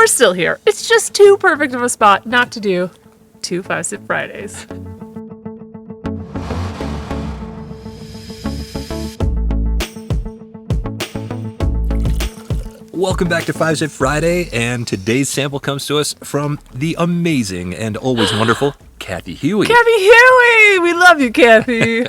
still here. It's just too perfect of a spot not to do 2 5-Sip Fridays. Welcome back to 5-Sip Friday, and today's sample comes to us from the amazing and always wonderful Kathy Hughey. Kathy Hughey! We love you, Kathy.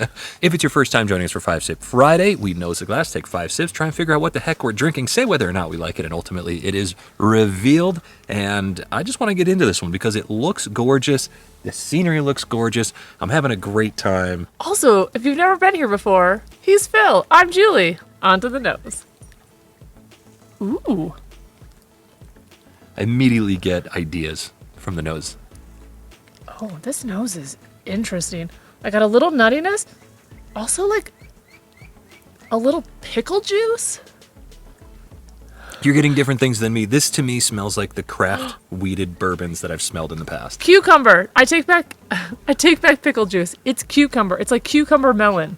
If it's your first time joining us for 5-Sip Friday, we nose the glass, take 5 sips, try and figure out what the heck we're drinking, say whether or not we like it, and ultimately it is revealed. And I just want to get into this one because it looks gorgeous. The scenery looks gorgeous. I'm having a great time. Also, if you've never been here before, he's Phil. I'm Julie. On to the nose. Ooh. I immediately get ideas from the nose. Oh, this nose is interesting. I got a little nuttiness. Also, like, a little pickle juice. You're getting different things than me. This, to me, smells like the craft weeded bourbons that I've smelled in the past. Cucumber. I take back pickle juice. It's cucumber. It's like cucumber melon.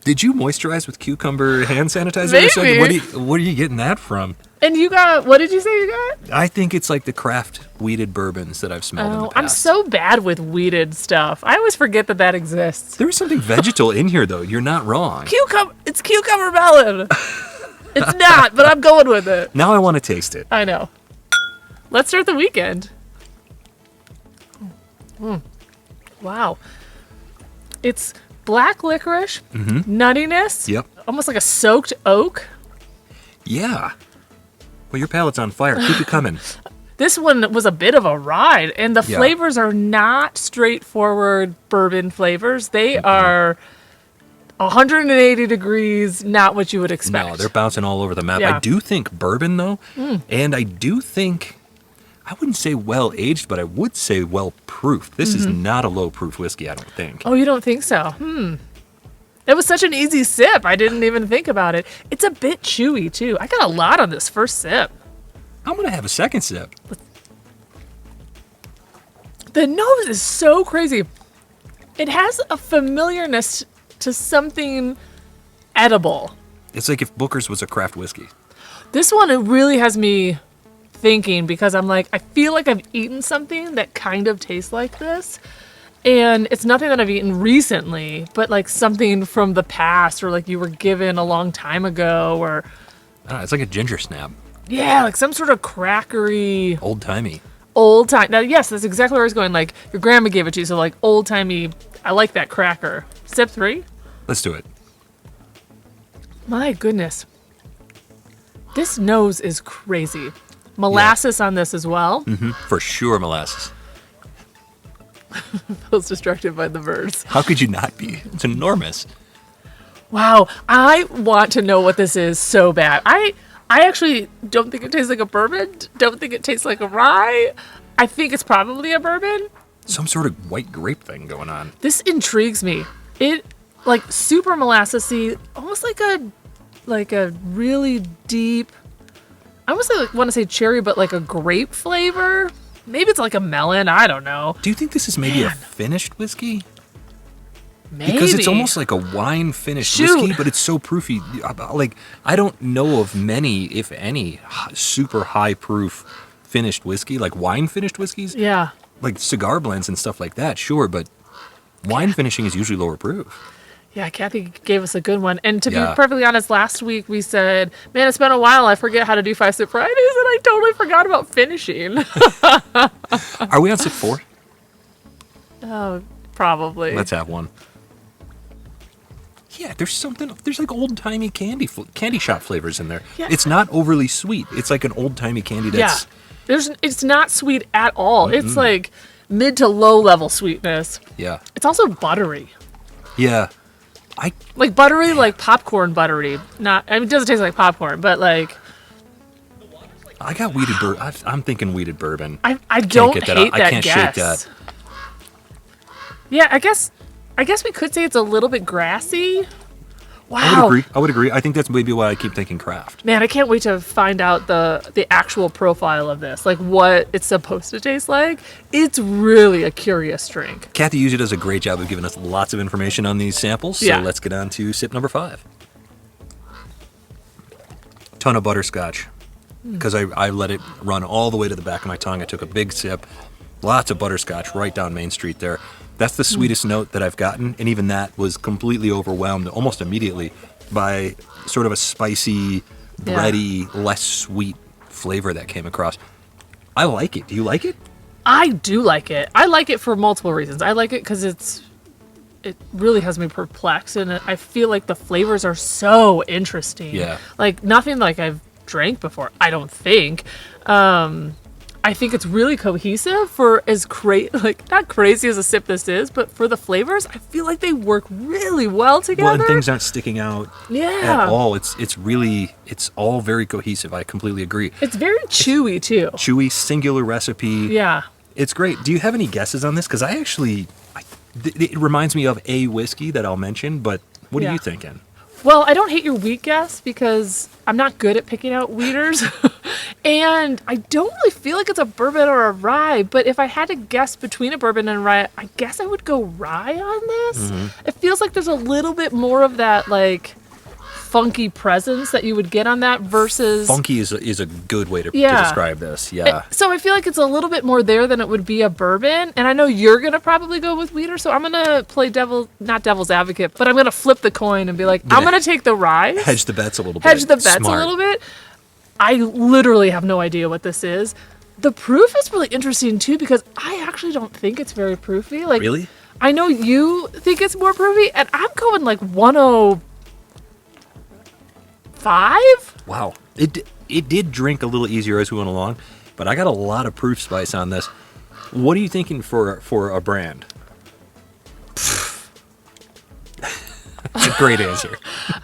Did you moisturize with cucumber hand sanitizer? Maybe. What are you getting that from? And you got, what did you say you got? I think it's like the craft weeded bourbons that I've smelled in the past. I'm so bad with weeded stuff. I always forget that exists. There is something vegetal in here, though. You're not wrong. It's cucumber melon. It's not, but I'm going with it. Now I want to taste it. I know. Let's start the weekend. Wow. It's black licorice, nuttiness. Yep. Almost like a soaked oak. Yeah. Well, your palate's on fire. Keep it coming. This one was a bit of a ride, and the flavors are not straightforward bourbon flavors. They are 180 degrees, not what you would expect. No, they're bouncing all over the map. Yeah. I do think bourbon, though, and I do think, I wouldn't say well-aged, but I would say well-proofed. This is not a low-proof whiskey, I don't think. Oh, you don't think so? It was such an easy sip. I didn't even think about it. It's a bit chewy, too. I got a lot on this first sip. I'm going to have a second sip. The nose is so crazy. It has a familiarness to something edible. It's like if Booker's was a craft whiskey. This one, it really has me thinking because I'm like, I feel like I've eaten something that kind of tastes like this. And it's nothing that I've eaten recently, but like something from the past or like you were given a long time ago or... I don't know, it's like a ginger snap. Yeah, like some sort of crackery... Old-timey. Old-time. Now, yes, that's exactly where I was going. Like, your grandma gave it to you, so like old-timey... I like that cracker. Sip 3? Let's do it. My goodness. This nose is crazy. Molasses on this as well. For sure, molasses. I was distracted by the birds. How could you not be? It's enormous. Wow, I want to know what this is so bad. I actually don't think it tastes like a bourbon. Don't think it tastes like a rye. I think it's probably a bourbon. Some sort of white grape thing going on. This intrigues me. It like super molassesy, almost like a really deep. I almost want to say cherry, but like a grape flavor. Maybe it's like a melon. I don't know. Do you think this is maybe a finished whiskey? Maybe. Because it's almost like a wine finished whiskey, but it's so proofy. Like, I don't know of many, if any, super high proof finished whiskey, like wine finished whiskeys. Yeah. Like cigar blends and stuff like that, sure, but wine finishing is usually lower proof. Yeah, Kathy gave us a good one. And to be perfectly honest, last week we said, man, it's been a while. I forget how to do 5-Sip Fridays, and I totally forgot about finishing. Are we on sip 4? Oh, probably. Let's have one. Yeah, there's like old-timey candy shop flavors in there. Yeah. It's not overly sweet. It's like an old-timey candy that's... Yeah, it's not sweet at all. It's like mid to low level sweetness. Yeah. It's also buttery. Yeah. Like buttery, like popcorn buttery. It doesn't taste like popcorn, but like... I got weeded bourbon. I'm thinking weeded bourbon. I don't hate that I can't guess. shake that. Yeah, I guess we could say it's a little bit grassy. Wow. I would agree. I think that's maybe why I keep thinking craft. Man, I can't wait to find out the actual profile of this, like what it's supposed to taste like. It's really a curious drink. Kathy usually does a great job of giving us lots of information on these samples, so let's get on to sip number 5. Ton of butterscotch. because I let it run all the way to the back of my tongue. I took a big sip, lots of butterscotch right down Main Street there. That's the sweetest note that I've gotten, and even that was completely overwhelmed almost immediately by sort of a spicy, bready, less sweet flavor that came across. I like it. Do you like it? I do like it. I like it for multiple reasons. I like it because it really has me perplexed, and I feel like the flavors are so interesting. Yeah. Like nothing like I've drank before, I don't think. I think it's really cohesive for as not crazy as a sip this is, but for the flavors, I feel like they work really well together. Well, and things aren't sticking out at all. It's all very cohesive. I completely agree. It's very chewy too. Chewy, singular recipe. Yeah. It's great. Do you have any guesses on this? Because it reminds me of a whiskey that I'll mention, but what are you thinking? Well, I don't hate your wheat guess because I'm not good at picking out wheaters. And I don't really feel like it's a bourbon or a rye, but if I had to guess between a bourbon and a rye, I guess I would go rye on this. Mm-hmm. It feels like there's a little bit more of that like funky presence that you would get on that versus... Funky is a good way to describe this, yeah. So I feel like it's a little bit more there than it would be a bourbon, and I know you're going to probably go with wheater, so I'm going to play not devil's advocate, but I'm going to flip the coin and be like, I'm going to take the rye. Hedge the bets a little bit. Hedge the bets a little bit. I literally have no idea what this is. The proof is really interesting, too, because I actually don't think it's very proofy. Like, really? I know you think it's more proofy, and I'm going like 105. Wow. It did drink a little easier as we went along, but I got a lot of proof spice on this. What are you thinking for a brand? That's a great answer.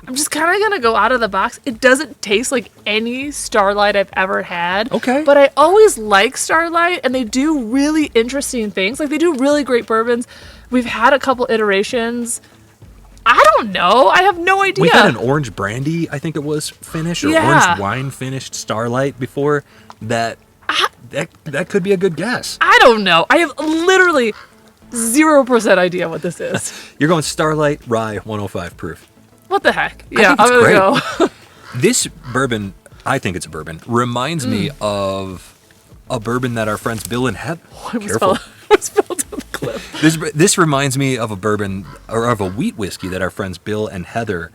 I'm just kind of going to go out of the box. It doesn't taste like any Starlight I've ever had. Okay. But I always like Starlight, and they do really interesting things. Like, they do really great bourbons. We've had a couple iterations. I don't know. I have no idea. We had an orange brandy, I think it was, finished, or orange wine finished Starlight before. That could be a good guess. I don't know. I have literally 0% idea what this is. You're going Starlight Rye 105 proof. What the heck? Yeah, I'm going to go. This bourbon, I think it's a bourbon, reminds me of a bourbon that our friends Bill and Heather... Careful. I spelled on the cliff. This reminds me of a bourbon, or of a wheat whiskey that our friends Bill and Heather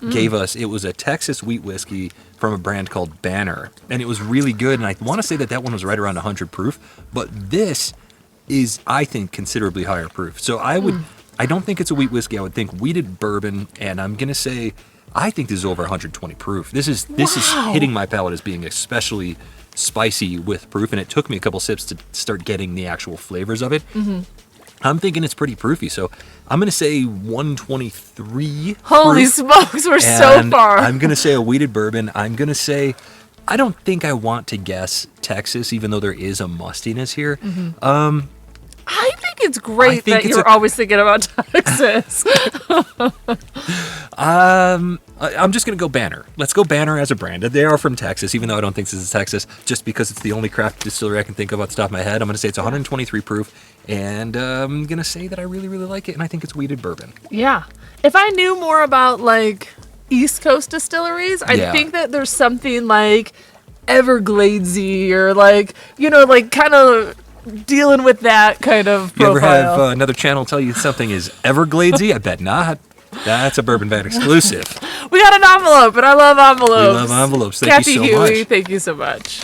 gave us. It was a Texas wheat whiskey from a brand called Banner, and it was really good, and I want to say that one was right around 100 proof, but this is, I think, considerably higher proof. So I don't think it's a wheat whiskey. I would think wheated bourbon, and I'm going to say, I think this is over 120 proof. This is hitting my palate as being especially spicy with proof, and it took me a couple sips to start getting the actual flavors of it. Mm-hmm. I'm thinking it's pretty proofy, so I'm going to say 123 Holy proof, smokes, we're so far. I'm going to say a wheated bourbon. I'm going to say, I don't think I want to guess Texas, even though there is a mustiness here. Mm-hmm. I think it's great that you're always thinking about Texas. I'm just going to go Banner. Let's go Banner as a brand. They are from Texas, even though I don't think this is Texas, just because it's the only craft distillery I can think of off the top of my head. I'm going to say it's 123 proof, and I'm going to say that I really, really like it, and I think it's wheated bourbon. Yeah. If I knew more about, like, East Coast distilleries, I think that there's something, like, Evergladesy or, like, like, kind of dealing with that kind of profile. You ever have another channel tell you something is Evergladesy? I bet not. That's a Bourbon Van exclusive. We got an envelope, and I love envelopes. We love envelopes. Thank Kathy you so Hughey, much. Thank you so much.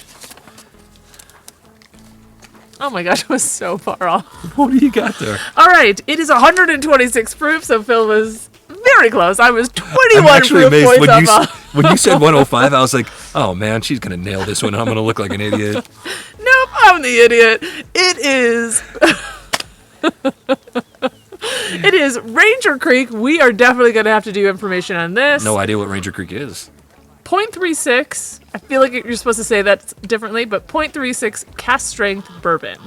Oh my gosh, I was so far off. What do you got there? All right, it is 126 proof, so Phil was very close. I was 21 I'm actually proof amazed points off. when you said 105, I was like, oh man, she's going to nail this one. I'm going to look like an idiot. Nope, I'm the idiot. It is... It is Ranger Creek. We are definitely going to have to do information on this. No idea what Ranger Creek is. 0.36. I feel like you're supposed to say that differently, but 0.36 cask strength bourbon.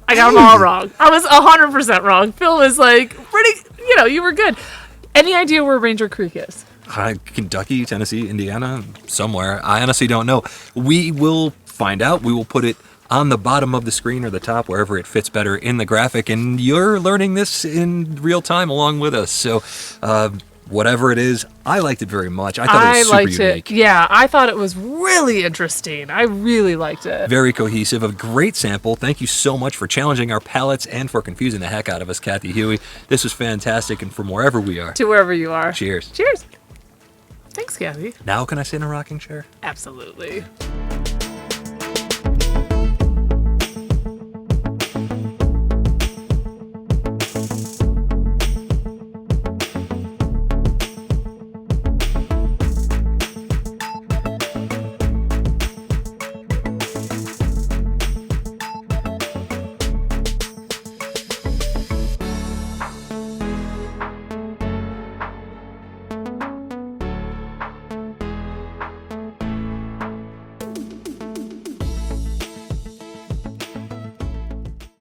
I got them all wrong. I was 100% wrong. Phil was like, pretty, you were good. Any idea where Ranger Creek is? Kentucky, Tennessee, Indiana, somewhere. I honestly don't know. We will find out. We will put it on the bottom of the screen or the top, wherever it fits better in the graphic, and you're learning this in real time along with us. So whatever it is, I liked it very much. I thought it was super unique. Yeah, I thought it was really interesting. I really liked it. Very cohesive, a great sample. Thank you so much for challenging our palates and for confusing the heck out of us, Kathy Hughey. This was fantastic, and from wherever we are. To wherever you are. Cheers. Cheers. Thanks, Kathy. Now can I sit in a rocking chair? Absolutely.